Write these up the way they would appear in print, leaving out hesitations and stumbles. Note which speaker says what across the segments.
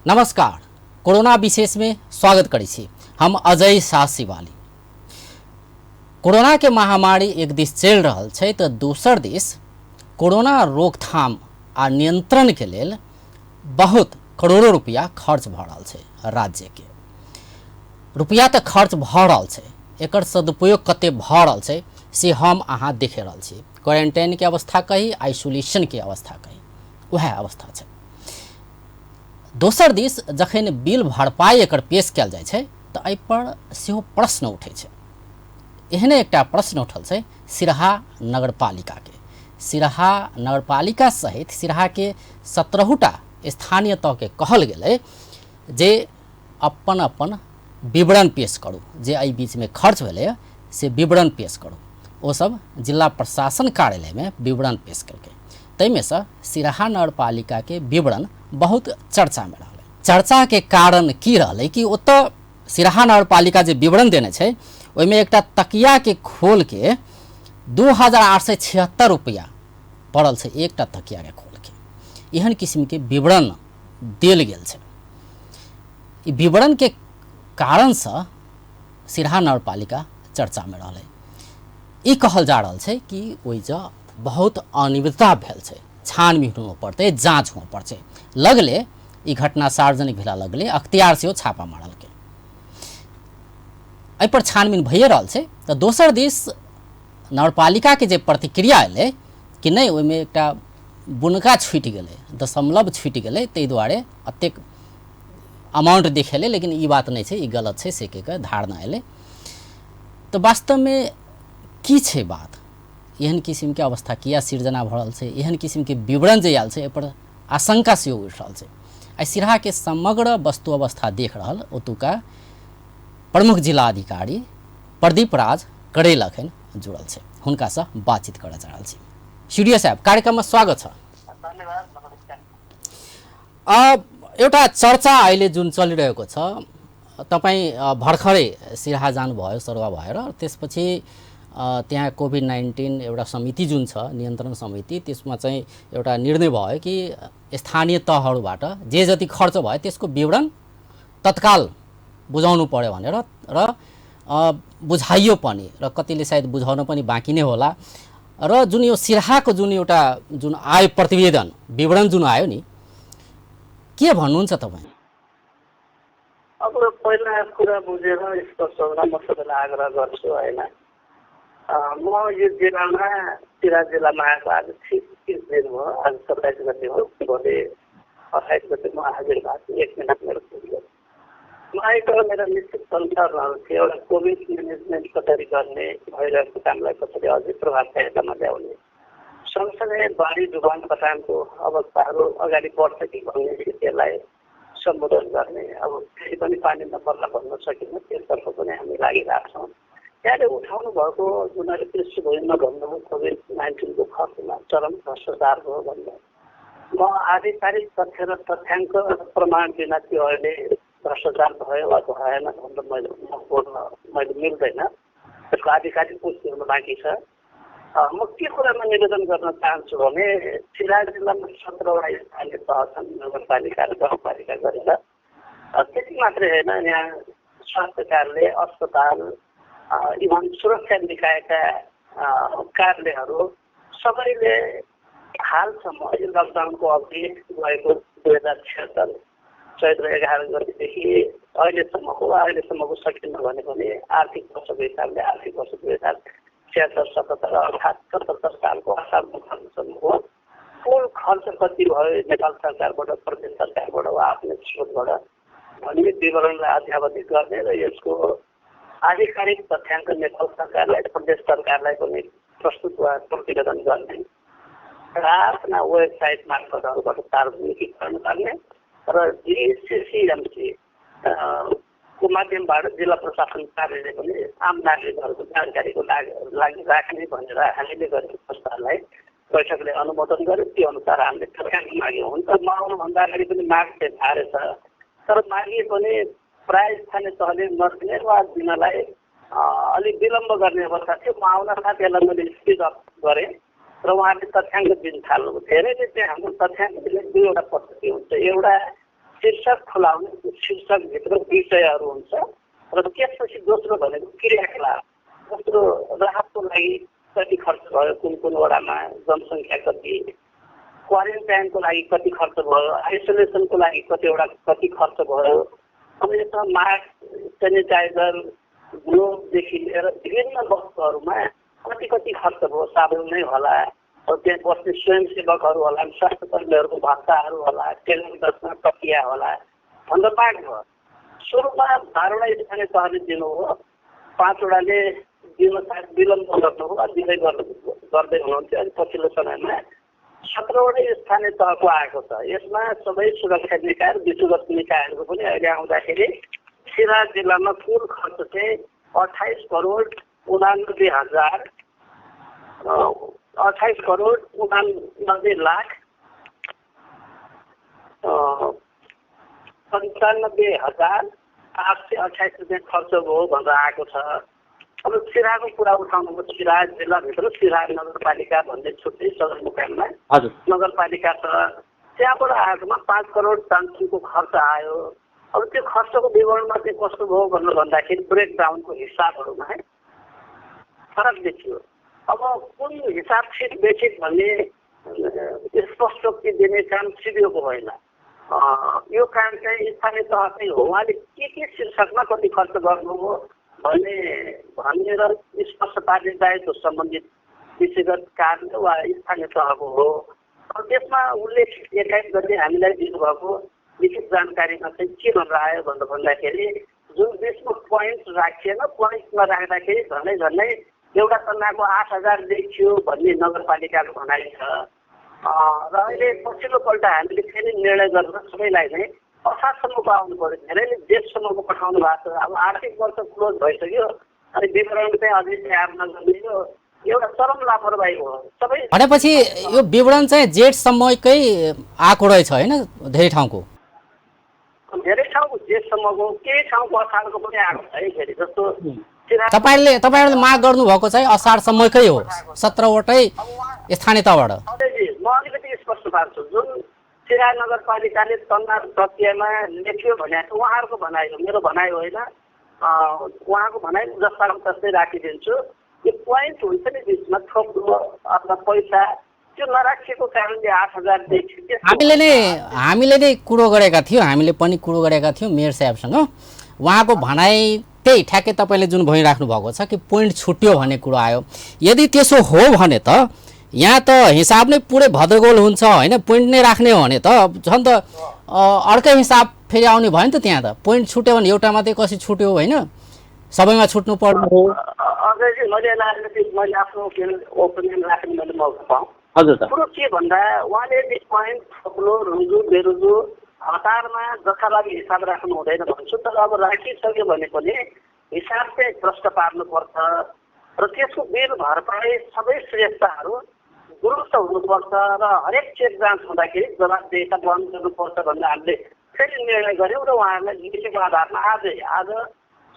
Speaker 1: नमस्कार। कोरोना विशेष में स्वागत करी छी। हम अजय शाह शिवाली। कोरोना के महामारी एक दिस चल रहा है तो दूसर दिस कोरोना रोकथाम आ नियंत्रण के लेल बहुत करोड़ों रुपया खर्च भ रहा है। राज्य के रुपया तो खर्च भ रहा है, एकर सदुपयोग कते भ रहा है से हम अहाँ देख रहा छी। क्वारंटाइन के अवस्था कही, आइसोलेशन के अवस्था कही, वह अवस्था है। दोसर दिस जखन बिल भरपाई एकर पेश कयल जाइ छै तऽ एहि पर सेहो प्रश्न उठै छै। एहने एकटा प्रश्न उठल छै सिरहा नगरपालिका के। सिरहा नगरपालिका सहित सिरहा के 17टा स्थानीय तह के कहल गेलै जे अपन अपन विवरण पेश करू, जे एहि बीच में खर्च भेलै से विवरण पेश करू। ओ सब जिला प्रशासन कार्यालय में विवरण पेश केलकै। तैमें से सिरहा नगरपालिका के विवरण बहुत चर्चा में रहा। चर्चा के कारण की रहा कि ओत सिरहा नगरपालिका जे विवरण देने छै ओहिमें एकटा तकिया के खोल के 2876 रुपया पड़ल छै। एकटा तकिया के खोल के एहन किस्म के विवरण देल गेल छै। ई विवरण के कारण से सिरहा नगरपालिका चर्चा में रहा। ई कहल जा रहा है कि ओइजा बहुत अनियमितता भेल छै, छानबीन हो पड़ते, जांच हो पड़ते। लगले ई घटना सार्वजनिक भेला लगले अख्तियार से छापा मारल के एहि पर छानबीन भइए रहल छै। तो दोसर दिस नगरपालिका के जे प्रतिक्रिया एले कि नहीं ओहिमे एकटा बुनका छूटि गेलै, दशमलव छूटि गेलै, ताहि दुआरे अतेक अमाउंट देखेले, लेकिन ई बात नहीं छै, ई गलत छै से के धारणा एले। तो वास्तव में की छै बात, एहन किस्म के अवस्था किया सिर्जना भ रहल छै, एहन किस्म के विवरण जे आयल छै एहि पर आशंका से उठि रहल छै। आई सिरहा के समग्र वस्तु अवस्था देख रहल ओतुका प्रमुख जिला अधिकारी प्रदीप राज करेल अखन जुड़ल छै, हुनका से बातचीत करऽ जा रहल छी। स्टूडियो साहब, कार्यक्रम में स्वागत छ। एउटा चर्चा अहिले जुन चलिरहेको छ, तपाईँ भर्खरै सिरहा जानुभयो सरुवा भएर, त्यसपछि त्यहाँ कोभिड-19 एउटा समिति जुन छ नियन्त्रण समिति, त्यसमा चाहिँ एउटा निर्णय भयो कि स्थानीय तहहरूबाट जे जति खर्च भयो त्यसको विवरण तत्काल बुझाउनु पर्यो भनेर र बुझाइयो पनि, र कतिले सायद बुझाउन पनि बाँकी नै होला। र जुन यो सिरहाको जुन एउटा जुन आयो प्रतिवेदन विवरण जुन आयो नि, के भन्नुहुन्छ तपाईँ?
Speaker 2: अब पहिला कुरा बुझेर स्पष्ट हुन म सबैलाई आग्रह गर्छु हैन। म यो जिल्लामा सिरहा जिल्लामा आएको आज ठिक 30 दिन भयो। आज 27 गते हो, भोलि 28 गते म हाजिर भएको छु। 1 मिनट मेरो पुग्यो। म आएको मेरो निश्चित संसार रहन्थ्यो एउटा कोभिड म्यानेजमेन्ट कसरी गर्ने, भइरहेको कामलाई कसरी अझै प्रभावकारितामा ल्याउने, सँगसँगै बाढी डुबान बटानको अवस्थाहरू अगाडि बढ्छ कि भन्ने स्थितिलाई सम्बोधन गर्ने। अब फेरि पनि पानी नपर्ला भन्न सकिन्न, त्यसतर्फ पनि हामी लागिरहेका छौँ। त्यहाँले उठाउनु भएको जुन अहिले पृष्ठभूमिमा भन्नुभयो कोभिड-19 को खर्चमा चरम भ्रष्टाचार भयो भन्ने, म आधिकारिक तथ्य र तथ्याङ्क प्रमाण बिना त्यो अहिले भ्रष्टाचार भयो वा भएन भनेर मैले मिल्दैन। त्यसको आधिकारिक पुष्टि हुन बाँकी छ। म के कुरामा निवेदन गर्न चाहन्छु भने सिरहा जिल्लामा 17वटा स्थानीय तह छन्, नगरपालिका र गाउँपालिका गरेर। त्यति मात्रै होइन, यहाँ स्वास्थ्य कार्यालय, अस्पताल, इभन सुरक्षा निकायका कार्यालयहरू सबैले हालसम्म यो लकडाउनको अवधि गएको 2076 चैत्र 11 गतेदेखि अहिलेसम्मको सकिन्न भने पनि आर्थिक वर्षको हिसाबले आर्थिक वर्ष 2076-77 अर्थात् 77 सालको असारको खर्चसम्मको कुल खर्च कति भयो नेपाल सरकारबाट, प्रदेश सरकारबाट वा आफ्नै स्रोतबाट भन्ने विवरणलाई अध्यावधिक गर्ने र यसको आधिकारिक तथ्याङ्क नेपाल सरकारलाई, प्रदेश सरकारलाई पनि प्रस्तुत वा प्रतिवेदन गर्ने र आफ्ना वेबसाइट मार्फतहरूबाट सार्वजनिकीकरण गर्ने र जिसिसिएमसी को माध्यमबाट जिल्ला प्रशासन कार्यालय पनि आम नागरिकहरूको जानकारीको लागि राख्ने भनेर हामीले गरेको प्रस्तावलाई बैठकले अनुमोदन गर्यो। त्यो अनुसार हामीले तथ्याङ्क माग्यौँ। हुन्छ, म आउनुभन्दा अगाडि पनि माग चाहिँ थाहा छ, तर मागिए पनि प्राय स्थानीय तहले नदिने वा दिनलाई अलिक विलम्ब गर्ने अवस्था थियो। म आउन साथ यसलाई मैले स्पिड अप गरेँ र उहाँले तथ्याङ्क दिन थाल्नु। धेरैले चाहिँ हाम्रो तथ्याङ्क दिने दुईवटा पद्धति हुन्छ। एउटा शीर्षक खुलाउने शीर्षकभित्र विषयहरू हुन्छ र त्यसपछि दोस्रो भनेको क्रियाकलाप। दोस्रो राहतको लागि कति खर्च भयो, कुन कुन वडामा जनसङ्ख्या कति, क्वारेन्टाइनको लागि कति खर्च भयो, आइसोलेसनको लागि कति खर्च भयो, अब यसमा मास्क, सेनिटाइजर, ग्लोभदेखि लिएर विभिन्न वस्तुहरूमा कति खर्च भयो, साबुन नै होला, त्यहाँ बस्ने स्वयंसेवकहरू होला, स्वास्थ्य कर्मीहरूको भत्ताहरू होला, टेलिभिजनमा प्रक्रिया होला भनेर माग भयो। सुरुमा 12वटा स्थानीय तहले दिनु हो, 5वटाले दिन सायद विलम्ब गर्नु हो, दिँदै गर्दै हुनुहुन्थ्यो। अनि पछिल्लो समयमा 17वटै स्थानीय तहको आएको छ। यसमा सबै सुरक्षा निकाय र विशुगत निकायहरूको पनि अहिले आउँदाखेरि सिराहा जिल्लामा कुल खर्च चाहिँ 28 करोड 89 लाख 95,828 रुपियाँ खर्च भयो भनेर आएको छ। अब सिराहाको कुरा उठाउनुको सिराहा जिल्लाभित्र सिराहा नगरपालिका भन्ने छुट्टै सदरमुकाममा नगरपालिका छ, त्यहाँबाट आएकोमा 5 करोड 500 खर्च आयो। अब त्यो खर्चको विवरणमा चाहिँ कस्तो भयो भनेर भन्दाखेरि ब्रेकडाउनको हिसाबहरूमा फरक देखियो। अब कुन हिसाब सिट बेसिक भन्ने स्पष्टोक्ति दिने काम सिडिओको होइन, यो काम चाहिँ स्थानीय तह चाहिँ हो। उहाँले के शीर्षकमा कति खर्च गर्नुभयो भनेर स्पष्ट पार्ने दायित्व सम्बन्धित विषयगत कार्य वा स्थानीय तहको हो। त्यसमा उल्लेख 21 गते हामीलाई दिनुभएको लिखित जानकारीमा चाहिँ के भनेर आयो भनेर भन्दाखेरि जुन देशमा पोइन्ट राखिएन, पोइन्टमा राख्दाखेरि झन्डै एउटा तन्नाको 8,000 देखियो भन्ने नगरपालिकाको भनाइ छ। र अहिले पछिल्लोपल्ट हामीले फेरि निर्णय गरेर सबैलाई नै असारसम्म पाउनु पर्यो, धेरैले जेठसम्मको पठाउनु भएको छ। अब आर्थिक वर्ष क्लोज भइसक्यो, अनि विवरण चाहिँ अझै तयार नगर्ने एउटा चरम लापरवाही हो। सबै
Speaker 1: भनेपछि यो विवरण चाहिँ जेठसम्मकै आएको रहेछ होइन? धेरै ठाउँको
Speaker 2: जेठसम्मको, केही ठाउँको असारको पनि आएको छ है। फेरि जस्तो
Speaker 1: तपाईँहरूले माग गर्नुभएको चाहिँ असारसम्मकै हो 17वटै स्थानीय तहबाट।
Speaker 2: म अलिकति स्पष्ट पार्छु, जुन सिराहा नगरपालिकाले तन्ना तथ्यमा लेख्यो भने उहाँहरूको भनाइ हो, मेरो भनाइ होइन। उहाँको भनाइ जस्ताको तस्तै राखिदिन्छु। यो पोइन्ट हुन्छ नि बिचमा थोक अथवा पैसा, त्यो नराखिएको कारणले 8,000 देखियो।
Speaker 1: हामीले नै कुरो गरेका थियौँ, हामीले पनि कुरो गरेका थियौँ मेयर साहेबसँग। उहाँको भनाइ त्यही ठ्याक्कै तपाईँले जुन भनिराख्नु भएको छ कि पोइन्ट छुट्यो भन्ने कुरो आयो। यदि त्यसो हो भने त यहाँ त हिसाब नै पुरै भद्रगोल हुन्छ होइन? पोइन्ट नै राख्ने हो भने त झन् त अर्कै हिसाब फेरि आउने भयो नि त। त्यहाँ त पोइन्ट छुट्यो भने एउटा मात्रै कसरी छुट्यो होइन? सबैमा छुट्नु पर्ने हो।
Speaker 2: मैले आफ्नो ओपिनियन राख्ने मैले मौका पाऊँ।
Speaker 1: हजुर त
Speaker 2: कुरो के भन्दा उहाँले पोइन्ट थप्लो रुजु बेरुजु हतारमा जसका लागि हिसाब राख्नु हुँदैन भन्छु। तर अब राखिसक्यो भने पनि हिसाब चाहिँ प्रष्ट पार्नुपर्छ र त्यसको बिल भरपाई सबै श्रेष्ठहरू दुरुस्त हुनुपर्छ र हरेक चेक जाँच हुँदाखेरि जवाबदेहिता बन्द गर्नुपर्छ भन्ने हामीले फेरि निर्णय गऱ्यौँ। र उहाँहरूलाई लिखितको आधारमा आज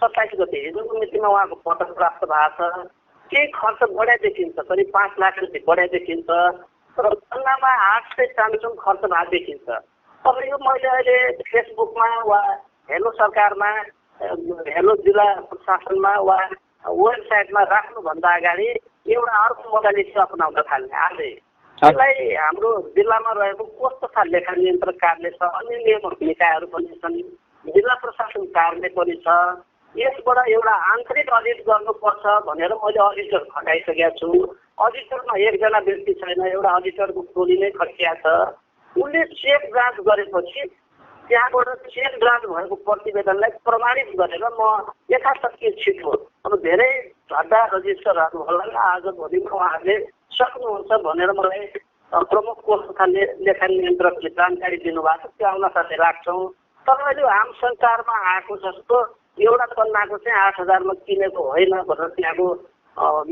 Speaker 2: 27 गते हिजोको मितिमा उहाँको पत्र प्राप्त भएको छ। केही खर्च बढाइ देखिन्छ, करिब 5 लाख रुपियाँ बढाइ देखिन्छ र तन्नामा 800 खर्च भएको देखिन्छ। अब यो मैले अहिले फेसबुकमा वा हेलो सरकारमा, हेलो जिल्ला प्रशासनमा वा वेबसाइटमा राख्नुभन्दा अगाडि एउटा अर्को मोडालिटी अपनाउन थाल्ने आजै। यसलाई हाम्रो जिल्लामा रहेको कोष तथा लेखा नियन्त्रक कार्यालय छ, अन्य नियमक निकायहरू पनि छन्, जिल्ला प्रशासन कार्यालय पनि छ। यसबाट एउटा आन्तरिक अडिट गर्नुपर्छ भनेर मैले अडिटर खटाइसकेका छु। अडिटरमा एकजना व्यक्ति छैन, एउटा अडिटरको टोली नै खटिया छ। उनले चेक जाँच गरेपछि त्यहाँबाट चेक जाँच भएको प्रतिवेदनलाई प्रमाणित गरेर म यथाशक्ति छिटो, अब धेरै झड्डा रजिस्टरहरू होला, आज भोलिमा उहाँहरूले सक्नुहुन्छ भनेर मलाई प्रमुख कोष तथा लेखा नियन्त्रकले जानकारी दिनुभएको छ। त्यो आउन साथै राख्छौँ। तर अहिले आम सञ्चारमा आएको जस्तो एउटा तन्नाको चाहिँ 8,000मा किनेको होइन भनेर त्यहाँको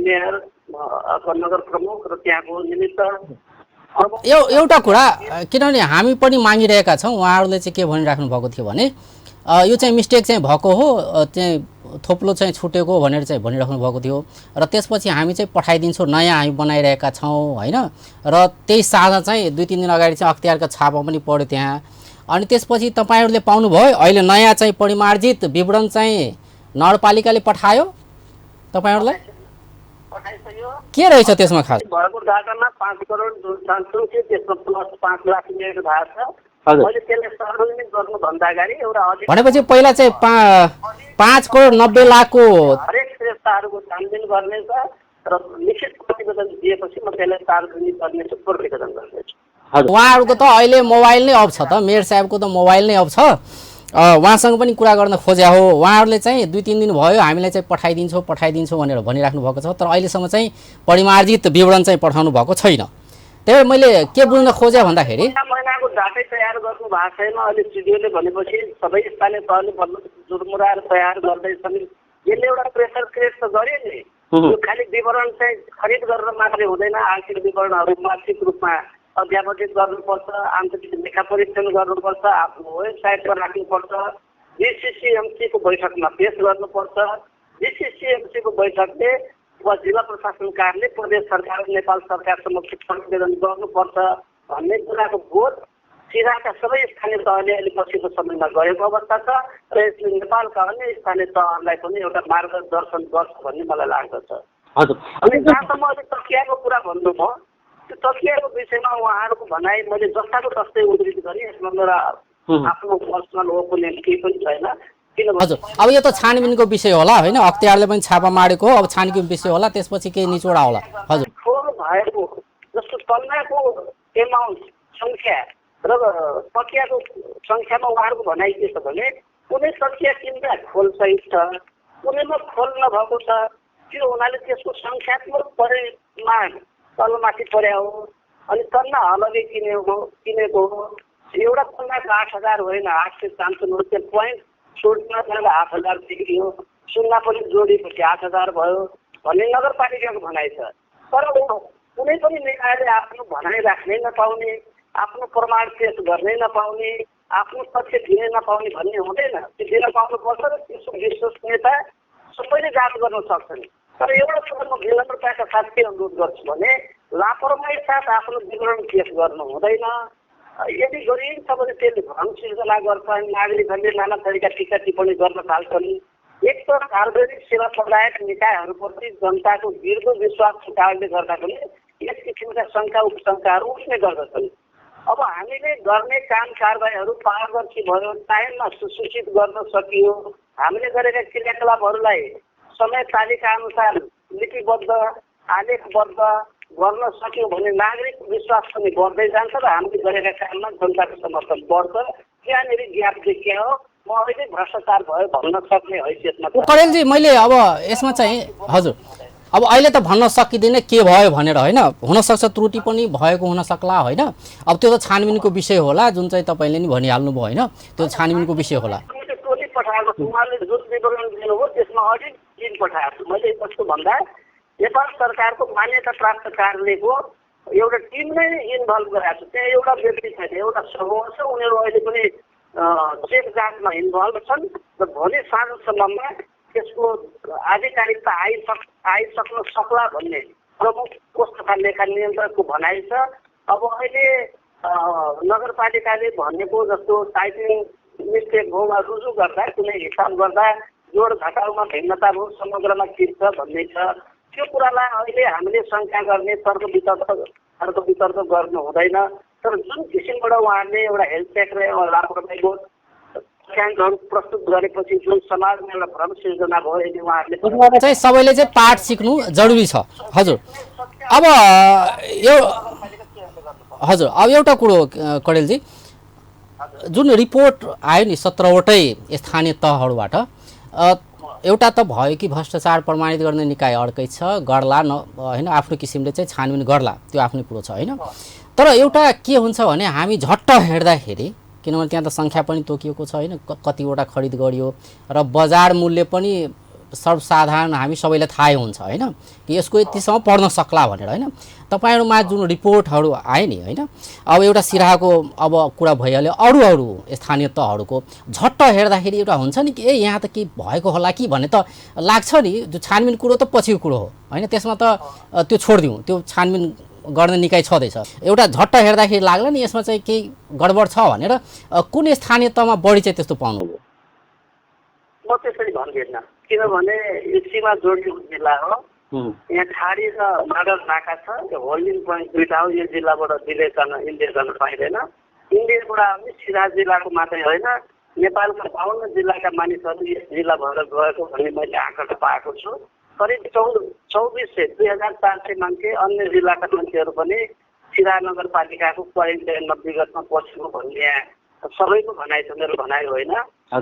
Speaker 2: मेयर अथवा नगर प्रमुख र त्यहाँको निमित्त
Speaker 1: एउटा कुरा, किनभने हामी पनि मागिरहेका छौँ। उहाँहरूले चाहिँ के भनिराख्नु भएको थियो भने यो चाहिँ मिस्टेक चाहिँ भएको हो, चाहिँ थोप्लो चाहिँ छुटेको भनेर चाहिँ भनिराख्नु भएको थियो र त्यसपछि हामी चाहिँ पठाइदिन्छौँ, नयाँ हामी बनाइरहेका छौँ होइन। र त्यही साझा चाहिँ 2-3 दिन अगाडि चाहिँ अख्तियारको छापा पनि पढ्यो त्यहाँ। अनि त्यसपछि तपाईहरुले पाउनुभयो अहिले नयाँ चाहिँ परिमार्जित विवरण चाहिँ नगरपालिकाले पठायो तपाईहरुलाई
Speaker 2: पठाइसक्यो
Speaker 1: के रहेछ त्यसमा खास
Speaker 2: भएको डाटामा 5 करोड जुन जान्छौँ कि त्यसमा प्लस 5 लाख मिनेट भएको छ
Speaker 1: हजुर
Speaker 2: मैले त्यसले सार्वजनिक गर्नुभन्दा अगाडि एउटा अधिक
Speaker 1: भनेपछि पहिला चाहिँ 5 करोड 90 लाखको
Speaker 2: हरेक श्रेष्ठहरूको छानबिन गर्नेछ र लिखित प्रतिवेदन दिएपछि म त्यसलाई सार्वजनिक गर्नेछु प्रतिवेदन गर्नेछु
Speaker 1: उहाँहरूको त अहिले मोबाइल नै अफ छ त मेयर साहेबको त मोबाइल नै अफ छ उहाँसँग पनि कुरा गर्न खोज्या हो उहाँहरूले चाहिँ 2-3 दिन भयो हामीलाई चाहिँ पठाइदिन्छौँ भनेर भनिराख्नु भएको छ तर अहिलेसम्म चाहिँ परिमार्जित विवरण चाहिँ पठाउनु भएको छैन त्यही मैले के बुझ्न खोजे भन्दाखेरि
Speaker 2: महिनाको डाटै तयार गर्नु भएको छैन अहिले सिडिओले भनेपछि सबै स्थानीय तहले जुरमुराएर तयार गर्दैछन् यसले एउटा प्रेसर क्रिएट त गर्यो नि यो खालि विवरण चाहिँ खरिद गरेर मात्रै हुँदैन आर्थिक विवरणहरू मासिक रूपमा अध्यापटित गर्नुपर्छ आन्तरिक लेखा परीक्षण गर्नुपर्छ आफ्नो वेबसाइटमा राख्नुपर्छ डिसिसिएमसीको बैठकमा पेश गर्नुपर्छ डिसिसिएमसीको बैठकले वा जिल्ला प्रशासन कार्यालय प्रदेश सरकार नेपाल सरकार समक्ष प्रतिवेदन गर्नुपर्छ भन्ने कुराको बोध सिराका सबै स्थानीय तहले अहिले पछिल्लो समयमा गरेको अवस्था छ र यसले नेपालका अन्य स्थानीय तहहरूलाई पनि एउटा मार्गदर्शन गर्छ भन्ने मलाई लाग्दछ अनि जहाँसम्म अहिले तकियाको कुरा भन्नु म त्यो तकियाको विषयमा उहाँहरूको भनाइ मैले जस्ताको तस्तै उद्धृत गरेँ यसमा मेरो आफ्नो पर्सनल ओपिनियन केही पनि छैन
Speaker 1: हजुर अब यो त छानबिनको विषय होला होइन अख्तियारले पनि छापा मारेको अब छानबिनको विषय होला त्यसपछि केही निचोडा होला हजुर
Speaker 2: ठोल भएको जस्तो तन्नाको एमाउन्ट सङ्ख्या र तकियाको सङ्ख्यामा उहाँहरूको भनाइ के छ भने कुनै तकिया किन्दा खोल सहित छ कुनैमा खोल नभएको छ त्यो हुनाले त्यसको सङ्ख्यात्मक परिमाण तलमाथि पर्या हो अनि तन्ना अलग्गै किनेको हो एउटा तन्नाको 8,000 होइन 895 त्यो पोइन्ट छोड्न जाँदा 8,000 बिग्रियो सुन्ना पनि जोडिएपछि 8,000 भयो भन्ने नगरपालिकाको भनाइ छ तर कुनै पनि निकायले आफ्नो भनाइ राख्नै नपाउने आफ्नो प्रमाण पेश गर्नै नपाउने आफ्नो तथ्य दिनै नपाउने भन्ने हुँदैन त्यो दिन पाउनुपर्छ र त्यसको विश्वसनीयता सबैले जाँच गर्न सक्छन् तर एउटा कुरा म विनम्रताका साथ के अनुरोध गर्छु भने लापरवाही साथ आफ्नो विवरण पेश गर्नु हुँदैन यदि गरिन्छ भने त्यसले भ्रम सिर्जना गर्छन् नागरिकहरूले नाना थरीका टिका टिप्पणी गर्न थाल्छन् एक त सार्वजनिक सेवा प्रदायक निकायहरूप्रति जनताको दृढ विश्वासको कारणले गर्दा पनि यस किसिमका शङ्का उपशङ्काहरू उठ्ने गर्दछन् अब हामीले गर्ने काम कारबाहीहरू पारदर्शी भयो टाइममा सुसूचित गर्न सकियो हामीले गरेका क्रियाकलापहरूलाई समय तालिका अनुसार लिपिबद्ध आलेखबद्ध गर्न सक्यो भने नागरिक विश्वास पनि बढ्दै जान्छ र हामीले गरेका काममा जनताको समर्थन बढ्छ त्यहाँनिर ग्याप देखियो म अहिले भ्रष्टाचार भयो भन्न सक्ने हैसियतमा
Speaker 1: करेलजी मैले अब यसमा चाहिँ हजुर अब अहिले त भन्न सकिँदैन के भयो भनेर होइन हुनसक्छ त्रुटि पनि भएको हुन सक्ला होइन अब त्यो त छानबिनको विषय होला जुन चाहिँ तपाईँले नि भनिहाल्नुभयो होइन त्यो छानबिनको विषय होला
Speaker 2: टोली पठाएको छु उहाँले जुन विवरण दिनुभयो त्यसमा अडिट टिम पठाएको छु मैले कस्तो भन्दा नेपाल सरकारको मान्यता प्राप्त कार्यालयको एउटा टिम नै इन्भल्भ गराएको छ त्यहाँ एउटा व्यक्ति छैन एउटा समूह छ उनीहरू अहिले पनि चेक जाँचमा इन्भल्भ छन् र भोलि साँझसम्ममा त्यसको आधिकारिकता आइसक्न सक्ला भन्ने प्रमुख कोष तथा लेखा नियन्त्रकको भनाइ छ अब अहिले नगरपालिकाले भनेको जस्तो टाइपिङ मिस्टेक हो वा रुजु गर्दा कुनै हिसाब गर्दा जोड घटाउमा भिन्नता भयो समग्रमा के छ भन्ने छ त्यो कुरालाई अहिले हामीले शङ्का गर्ने तर्क वितर्क गर्नु हुँदैन तर जुन किसिमबाट उहाँहरूले एउटा हेल्थ चेक र लापरवाहीको तथ्याङ्कहरू प्रस्तुत गरेपछि जुन समाजमा एउटा भ्रम सिर्जना भयो यदि उहाँहरूले
Speaker 1: चाहिँ सबैले चाहिँ पाठ सिक्नु जरुरी छ हजुर अब यो हजुर अब एउटा कुरो कडेलजी जुन रिपोर्ट आयो नि 17वटै स्थानीय तहहरूबाट एउटा त भयो कि भ्रष्टाचार प्रमाणित गर्ने निकाय अर्कै छ गर्ला न होइन आफ्नो किसिमले चाहिँ छानबिन गर्ला त्यो आफ्नै कुरो छ होइन तर एउटा के हुन्छ भने हामी झट्ट हेर्दाखेरि किनभने त्यहाँ त सङ्ख्या पनि तोकिएको छ होइन कतिवटा खरिद गरियो र बजार मूल्य पनि सर्वसाधारण हामी सबैलाई थाहै हुन्छ होइन कि यसको यतिसम्म पर्न सक्ला भनेर होइन तपाईँहरूमा जुन रिपोर्टहरू आए नि होइन अब एउटा सिराहाको अब कुरा भइहाल्यो अरू स्थानीय तहहरूको झट्ट हेर्दाखेरि एउटा हुन्छ नि कि यहाँ त के भएको होला कि भन्ने त लाग्छ नि जो छानबिन कुरो त पछिको कुरो हो होइन त्यसमा त त्यो छोडिदिउँ त्यो छानबिन गर्ने निकाय छँदैछ। एउटा झट्ट हेर्दाखेरि लाग्ला नि यसमा चाहिँ केही गडबड छ भनेर। कुन स्थानीय तहमा बढी चाहिँ त्यस्तो पाउनुभयो?
Speaker 2: म त्यसरी भन्दिनँ, किनभने यो सीमा जोडिएको जिल्ला हो। यहाँ खाडी र नगर नाका छ, यो होल्डिङ पोइन्ट दुईटा हो। यो जिल्लाबाट इन्डिया गर्न पाइँदैन। इन्डियाबाट आउने सिराहा जिल्लाको मात्रै होइन, नेपालका 52 जिल्लाका मानिसहरू यस जिल्ला भएर गएको भन्ने मैले आँकडा पाएको छु। करिब 2400 मान्छे अन्य जिल्लाका मान्छेहरू पनि सिराहा नगरपालिकाको क्वारेन्टाइनमा विगतमा बसेको भन्ने सबैको भनाइ छ, मेरो भनाइ होइन।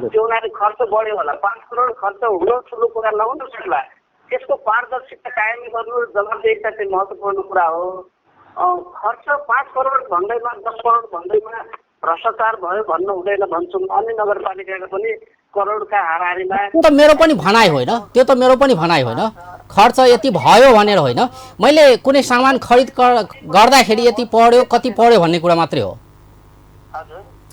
Speaker 2: त्यो उनीहरूले खर्च बढ्यो होला, 5 करोड खर्च हुन ठुलो कुरा नहुन सक्ला। त्यसको पारदर्शिता कायम गर्नु, जवाबदेहिता चाहिँ महत्त्वपूर्ण कुरा हो। खर्च 5 करोड भन्दैमा 10 करोड भन्दैमा भ्रष्टाचार भयो भन्नु हुँदैन भन्छु। अन्य नगरपालिकाका पनि करोडका हाराहारीमा
Speaker 1: त्यो त मेरो पनि भनाइ होइन, खर्च यति भयो भनेर होइन। मैले कुनै सामान खरिद गर्दाखेरि यति पर्यो कति पर्यो भन्ने कुरा मात्रै हो।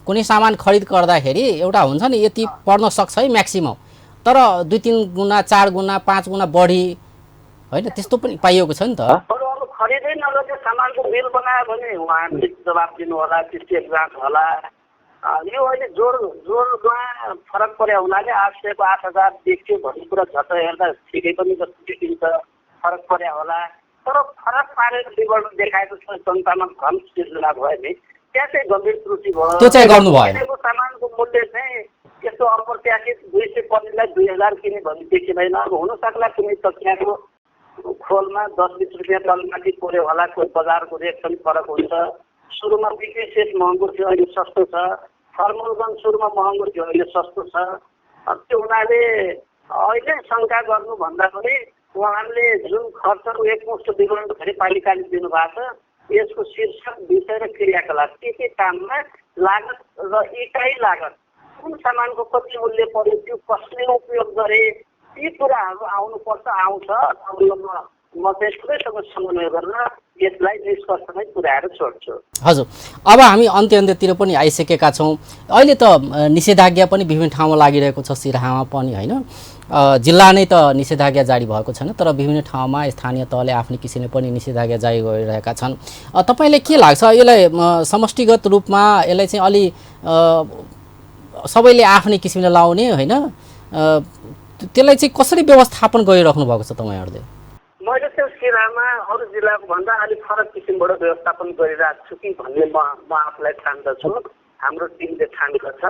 Speaker 1: कुनै सामान खरिद गर्दाखेरि एउटा हुन्छ नि यति पर्न सक्छ है म्याक्सिमम, तर 2-3 गुणा 4 गुणा 5 गुणा बढी होइन त्यस्तो पनि पाइएको छ नि त।
Speaker 2: खरिदै नगर्ने सामानको बिल बनायो भने उहाँहरूले जवाब दिनु होला, त्यसको जाँच होला। यो अहिले जोरमा फरक पर्यो हुनाले 800 को 8000 देखियो भन्ने कुरा झट्ट हेर्दा ठिकै पनि देखिन्छ, फरक पर्यो होला। तर फरक पारेर विवरण देखाएको छ, जनतामा भ्रम सिर्जना भयो नि, त्यहाँ चाहिँ गम्भीर त्रुटि भयो।
Speaker 1: त्यो चाहिँ गर्नु भएन।
Speaker 2: सामानको मूल्य चाहिँ त्यस्तो अप्रत्याशित 200 पर्नेलाई 2000 किने भन्ने देखिँदैन। अब हुन सक्ला कुनै तकियाको खोलमा 10-20 रुपियाँ तलमाथि पर्यो होला, कोही बजारको रेट पनि फरक हुन्छ। सुरुमा बिक्री सेट महँगो थियो, अहिले सस्तो छ। फर्मलगन सुरुमा महँगो थियो, अहिले सस्तो छ। त्यो हुनाले अहिले शङ्का गर्नुभन्दा पनि उहाँहरूले जुन खर्चको एकमुष्ट विवरण पालिकाले दिनुभएको छ, यसको शीर्षक विषय र क्रियाकलाप के काममा लागत र इकाइ लागत, कुन सामानको कति मूल्य पर्यो, त्यो कसले उपयोग गरे, ती कुराहरू आउनुपर्छ, आउँछ। म चाहिँ सबैसँग समन्वय गरेर यसलाई निष्कर्षमै पुर्याएर छोड्छु।
Speaker 1: हजुर, अब हामी अन्त्यतिर पनि आइसकेका छौँ। अहिले त निषेधाज्ञा पनि विभिन्न ठाउँमा लागिरहेको छ, सिराहामा पनि होइन। जिल्ला नै त निषेधाज्ञा जारी भएको छैन, तर विभिन्न ठाउँमा स्थानीय तहले आफ्नै किसिमले पनि निषेधाज्ञा जारी गरिरहेका छन्। तपाईँलाई के लाग्छ यसलाई समष्टिगत रूपमा यसलाई चाहिँ अलि सबैले आफ्नै किसिमले लाउने होइन, त्यसलाई चाहिँ कसरी व्यवस्थापन गरिराख्नु भएको छ तपाईँहरूले?
Speaker 2: मैले चाहिँ सिराहामा अरू जिल्लाको भन्दा अलिक फरक किसिमबाट व्यवस्थापन गरिरहेको छु कि भन्ने म आफूलाई ठान्दछु, हाम्रो टिमले ठानेको छ।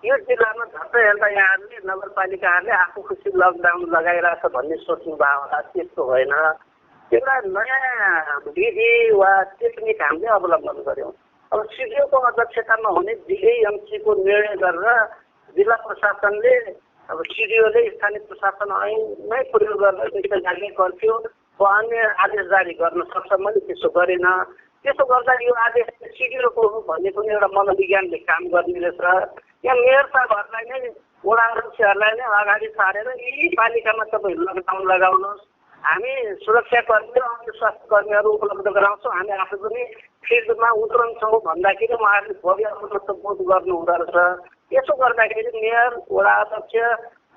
Speaker 2: यो जिल्लामा झट्ट हेर्दा यहाँहरूले नगरपालिकाहरूले आफू खुसी लकडाउन लगाइरहेछ भन्ने सोच्नु भयो होला, त्यस्तो होइन। एउटा नयाँ विधि वा टेक्निक हामीले अवलम्बन गऱ्यौँ। अब सिडिओको अध्यक्षतामा हुने डिएमसीको निर्णय गरेर जिल्ला प्रशासनले, अब सिडिओले स्थानीय प्रशासन ऐनमै प्रयोग गरेर निषेधाज्ञा गर्थ्यो, अन्य आदेश जारी गर्न सक्छ। मैले त्यसो गरिनँ। त्यसो गर्दा यो आदेश सिडिओको हो भन्ने पनि एउटा मनोविज्ञानले काम गर्ने रहेछ। यहाँ मेयर साहबहरूलाई नै, वडा अध्यक्षहरूलाई नै अगाडि सारेर यी पालिकामा तपाईँ लकडाउन लगाउनुहोस्, हामी सुरक्षाकर्मी र अन्य स्वास्थ्य कर्मीहरू उपलब्ध गराउँछौँ, हामी आफू पनि फिल्डमा उत्रन्छौँ भन्दाखेरि उहाँहरूले भव्य बोध गर्नु हुँदो रहेछ। यसो गर्दाखेरि मेयर, वडा अध्यक्ष,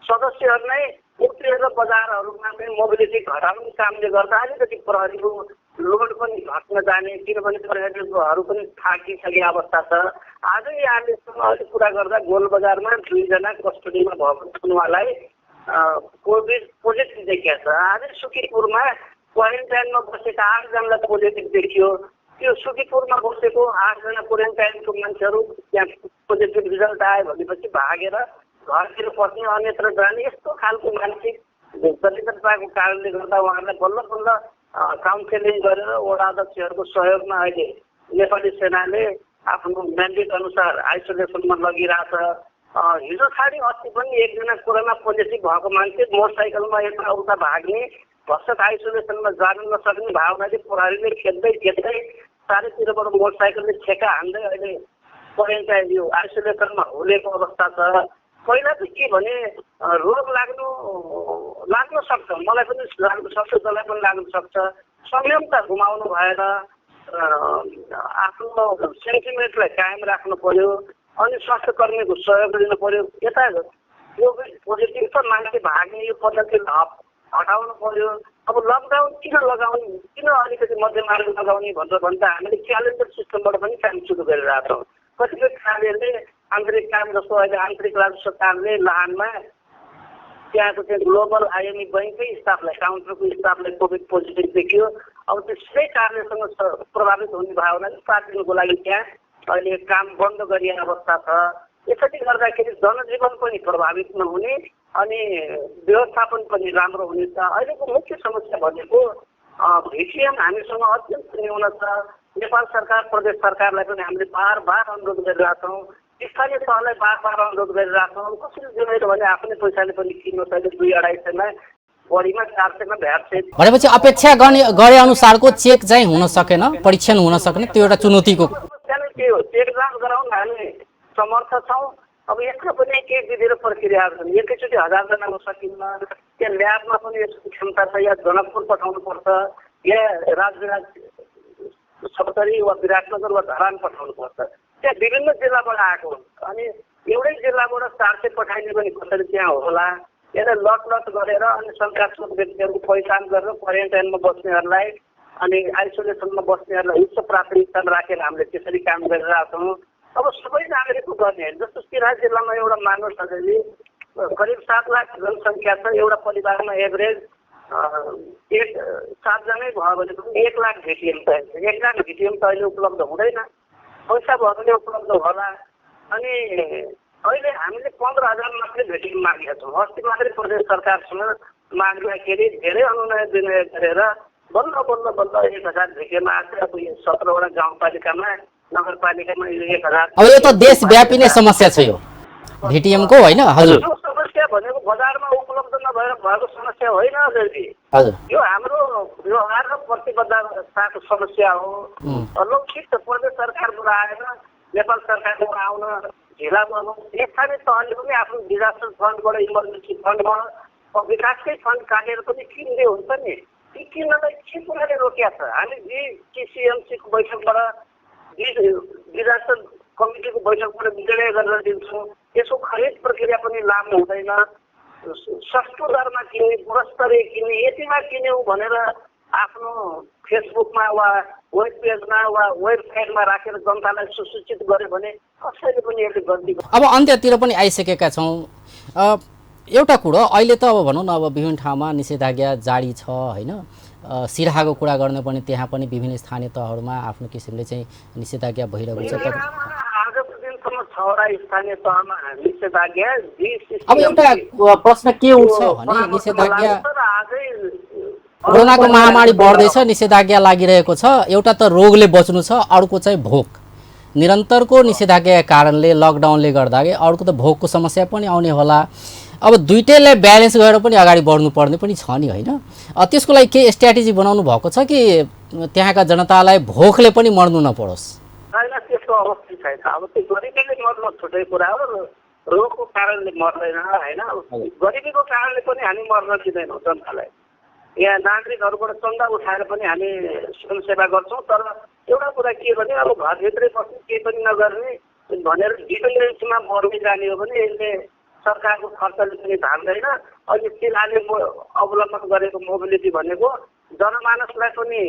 Speaker 2: सदस्यहरू नै उत्रिएर बजारहरूमा चाहिँ मोबिलिटी घटाउने कामले गर्दा अलिकति प्रहरीको लोड पनि घट्न जाने, किनभने प्रहरीहरू पनि थाकिसके अवस्था छ। आजै यहाँलेसँग अलिक कुरा गर्दा गोल बजारमा 2 जना कस्टडीमा भएको उहाँलाई कोभिड पोजिटिभ देखिएको छ। आजै सुकीपुरमा क्वारेन्टाइनमा बसेका 8 जनालाई पोजिटिभ देखियो। त्यो सुकीपुरमा बसेको 8 जना क्वारेन्टाइनको मान्छेहरू त्यहाँ पोजिटिभ रिजल्ट आयो भनेपछि भागेर घरतिर पस्ने, अन्यत्र जाने, यस्तो खालको मानसिक दरिद्रताको कारणले गर्दा उहाँहरूलाई बल्ल बल्ल काउन्सिलिङ गरेर वडा अध्यक्षहरूको सहयोगमा अहिले नेपाली सेनाले आफ्नो म्यान्डेट अनुसार आइसोलेसनमा लगिरहेछ। हिजो छाडी अस्ति पनि 1 जना कोरोना पोजिटिभ भएको मान्छे मोटरसाइकलमा यताउता भाग्ने, भर्खर आइसोलेसनमा जान नसक्ने भावनाले प्रहरीले खेद्दै चारैतिरबाट मोटरसाइकलले छेका हान्दै अहिले क्वारेन्टाइन यो आइसोलेसनमा हुलेको अवस्था छ। पहिला चाहिँ के भने रोग लाग्न सक्छ, मलाई पनि लाग्न सक्छ, जसलाई पनि लाग्न सक्छ। संयमता गुमाउनु भएर आफ्नो सेन्टिमेन्टलाई कायम राख्नु पर्यो, अनि स्वास्थ्य कर्मीको सहयोग लिनु पर्यो। यता कोभिड पोजिटिभ त मान्छे भाग्ने यो पद्धति हटाउनु पर्यो। अब लकडाउन किन लगाउने, किन अलिकति मध्यमार्ग लगाउने भन्दा हामीले क्यालेन्डर सिस्टमबाट पनि काम सुरु गरिरहेका छौँ। कतिपय कार्यले आन्तरिक काम जस्तो अहिले आन्तरिक राजस्व कामले लाहानमा त्यहाँको चाहिँ ग्लोबल आइएमई बैङ्ककै स्टाफलाई, काउन्टरको स्टाफलाई कोभिड पोजिटिभ देखियो। अब त्यसै कार्यसँग प्रभावित हुने भयो भने 7 दिनको लागि त्यहाँ अहिले काम बन्द गरिने अवस्था छ। यसरी गर्दाखेरि जनजीवन पनि प्रभावित नहुने अनि व्यवस्थापन पनि राम्रो हुनेछ। अहिलेको मुख्य समस्या भनेको भिटिएम हामीसँग अत्यन्त न्यून छ। नेपाल सरकार, प्रदेश सरकारलाई पनि हामीले बार अनुरोध गरिरहेका छौँ, स्थानीय तहलाई बार अनुरोध गरिरहेका छौँ। कसरी दिँदैन भने आफ्नै पैसाले पनि किन्नुहोस्। अहिले 2-2.5 सयमा बढीमा 400 मा भ्याट।
Speaker 1: भनेपछि अपेक्षा गरे अनुसारको चेक चाहिँ हुन सकेन, परीक्षण हुन सकेन, त्यो एउटा चुनौतीको
Speaker 2: के हो। चेक जाँच गराउन हामी समर्थ छौँ। अब यसमा पनि केही विधि र प्रक्रियाहरू छन्। एकैचोटि 1000 जनामा सकिन्न। त्यहाँ ल्याबमा पनि यसको क्षमता छ। या जनकपुर पठाउनुपर्छ, या राजविराज सप्तरी वा विराटनगर वा धरान पठाउनुपर्छ। त्यहाँ विभिन्न जिल्लाबाट आएको हुन्छ। अनि एउटै जिल्लाबाट 400 पठाइने पनि कसरी त्यहाँ होला। यसलाई लट गरेर अनि शङ्कास्पद व्यक्तिहरूको पहिचान गरेर क्वारेन्टाइनमा बस्नेहरूलाई अनि आइसोलेसनमा बस्नेहरूलाई उच्च प्राथमिकता राखेर हामीले त्यसरी काम गरिरहेका छौँ। अब सबै नागरिकको गर्ने होइन। जस्तो सिराहा जिल्लामा एउटा मानव सदस्य करिब 7 लाख जनसङ्ख्या छ। एउटा परिवारमा एभरेज 7 जनै भयो भने पनि 1 लाख भिटिएम चाहिन्छ। 1 लाख भिटिएम त अहिले उपलब्ध हुँदैन। पैसा भयो भने उपलब्ध होला। अनि अहिले हामीले 15,000 मात्रै भिटिएम मागेका छौँ। अस्ति मात्रै प्रदेश सरकारसँग माग्दाखेरि धेरै अनुनय विनय गरेर बल्ल 1,000 भिटिएम आएको। अब 17वटा गाउँपालिकामा, नगरपालिकामा 1,000।
Speaker 1: अब यो त देशव्यापी नै समस्या छ यो भिटिएमको, होइन? हजुर,
Speaker 2: यो समस्या भनेको बजारमा उपलब्ध नभएर भएको समस्या होइन अझै।
Speaker 1: हजुर,
Speaker 2: यो हाम्रो व्यवहार र प्रतिबद्धताको समस्या हो। लोक ठिक छ, प्रदेश सरकारबाट आएर नेपाल सरकारबाट आउन ढिला गर्नु। स्थानीय तहले पनि आफ्नो डिजास्टर फन्डबाट, इमर्जेन्सी फन्डबाट विकासकै फन्ड काटेर पनि किन्ने हुन्छ नि। ती किन्नलाई के कुराले रोकिया छ? हामी जिसिएमसीको बैठकबाट, डिजास्टर कमिटीको बैठकबाट निर्णय गरेर दिन्छौँ। यसको खरिद प्रक्रिया पनि लामो हुँदैन। सस्तो दरमा किन्ने, गुणस्तरीय किन्ने, यतिमा किन्यौँ भनेर आफ्नो फेसबुकमा वा वेब पेजमा वा वेबसाइटमा राखेर जनतालाई सुसूचित गर्यो भने कसैले पनि यसले गल्ती।
Speaker 1: अब अन्त्यतिर पनि आइसकेका छौँ। एउटा कुरो अहिले त अब भनौँ न, अब विभिन्न ठाउँमा निषेधाज्ञा जारी छ, होइन? सिराहाको कुरा गर्ने पनि त्यहाँ पनि विभिन्न स्थानीय तहहरूमा आफ्नो किसिमले चाहिँ निषेधाज्ञा भइरहेको छ।
Speaker 2: आजको दिनसम्म 6वटा स्थानीय तहमा निषेधाज्ञा।
Speaker 1: अब एउटा प्रश्न के उठ्छ भने निषेधाज्ञा, कोरोनाको महामारी बढ्दैछ, निषेधाज्ञा लागिरहेको छ। एउटा त रोगले बच्नु छ, अर्को चाहिँ भोक। निरन्तरको निषेधाज्ञाका कारणले, लकडाउनले गर्दाखेरि अर्को त भोकको समस्या पनि आउने होला। अब दुईटैलाई ब्यालेन्स गरेर पनि अगाडि बढ्नुपर्ने पनि छ नि, होइन? त्यसको लागि के स्ट्र्याटेजी बनाउनु भएको छ कि त्यहाँका जनतालाई भोकले पनि मर्नु नपरोस्?
Speaker 2: होइन, त्यस्तो अवस्था छैन। अब त्यो गरिबीले मर्नु छुट्टै कुरा हो, रोगको कारणले मर्दैन, होइन? गरिबीको कारणले पनि हामी मर्न दिँदैनौँ जनतालाई। यहाँ नागरिकहरूबाट चन्दा उठाएर पनि हामी स्वयंसेवा गर्छौँ। तर एउटा कुरा के भने, अब घरभित्रै बस्ने, केही पनि नगर्ने भनेर डिपेन्डेन्सीमा मर्दै जाने हो भने यसले सरकारको खर्चले पनि धान्दैन। अहिले सिराहाले अवलम्बन गरेको मोबिलिटी भनेको जनमानसलाई पनि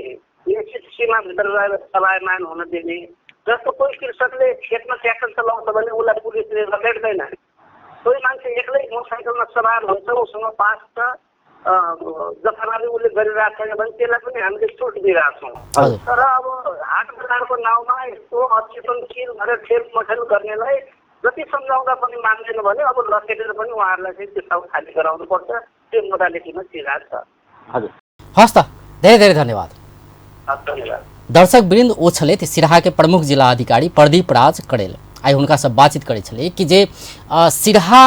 Speaker 2: निश्चित सीमाभित्र रहेर चलायमान हुन दिने। जस्तो कोही कृषकले खेतमा ट्र्याक्टर चलाउँछ भने उसलाई पुलिसले लपेट्दैन। कोही मान्छे एक्लै मोटरसाइकलमा सवार हुन्छ, उसँग पास छ, जथाभावी उसले गरिरहेको छैन भने त्यसलाई पनि हामीले छुट दिइरहेको छौँ। तर अब हाट बजारको नाउँमा यस्तो अचेतनशील भनेर ठेलमठेल गर्नेलाई जति सम्झाउँदा पनि मान्दैन भने अब लसेटेर पनि उहाँहरूलाई चाहिँ त्यो ठाउँ खाली गराउनुपर्छ। त्यो मोडालिटीमा चिराग छ।
Speaker 1: हजुर, हस् त, धेरै धेरै धन्यवाद।
Speaker 2: धन्यवाद।
Speaker 1: दर्शक वृंद ओ छले सिराहा के प्रमुख जिला अधिकारी प्रदीप राज कड़ेल। आई हुनका से बातचीत करे छले कि जे सिराहा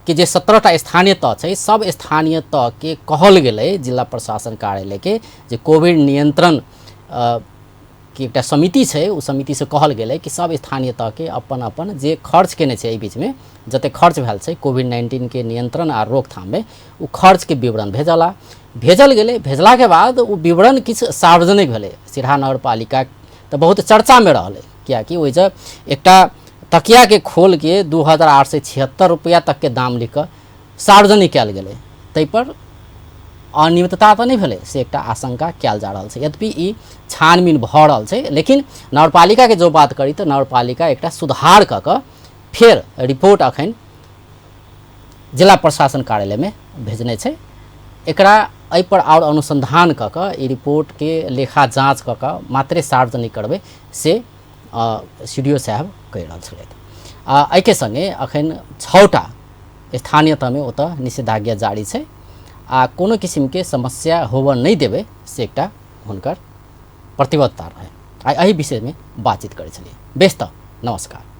Speaker 1: के जे 17टा स्थानीय तह छै, सब स्थानीय तह के कहल गेलै जिला प्रशासन कार्यालय के जे कोविड नियंत्रण के एक समिति है, उस समिति से कहल गेलै कि सब स्थानीय तह के अपन अपन जे खर्च केने छै, बीच में जते खर्च भेल छै कोविड-19 के नियंत्रण आ रोकथाम में उ खर्च के विवरण भेजल गेलै। भेजला के बाद उ विवरण किछ सार्वजनिक भेलै। सिराहा नगरपालिका तो बहुत चर्चा में रहलै, कियाकि ओइ जे एकटा तकिया के खोल के 2876 रुपया तक के दाम लिख सार्वजनिक कयल गेलै। तै पर अनियमितता तो नहीं भेलै से एकटा आशंका कयल जा रहल छै। यद्यपि ई छानबीन भऽ रहल छै, लेकिन नगरपालिका के जो बात करी तऽ नगरपालिका एकटा सुधार कऽ कऽ फेर रिपोर्ट अखन जिला प्रशासन कार्यालय में भेजने छै। एकरा एहि पर और अनुसंधान कऽ कऽ ई रिपोर्ट के लेखा जाँच कऽ कऽ मात्रे सार्वजनिक करबै से सीडीओ साहब कहि रहल छलथि। एहिके संगे अखन 6टा स्थानीय तह में ओतऽ निषेधाज्ञा जारी छै आ कोनो किस्म के समस्या होबऽ नहीं देबै से एकटा हुनकर प्रतिबद्धता रहे। एहि विषय में बातचीत करै छलियै। बेस तऽ नमस्कार।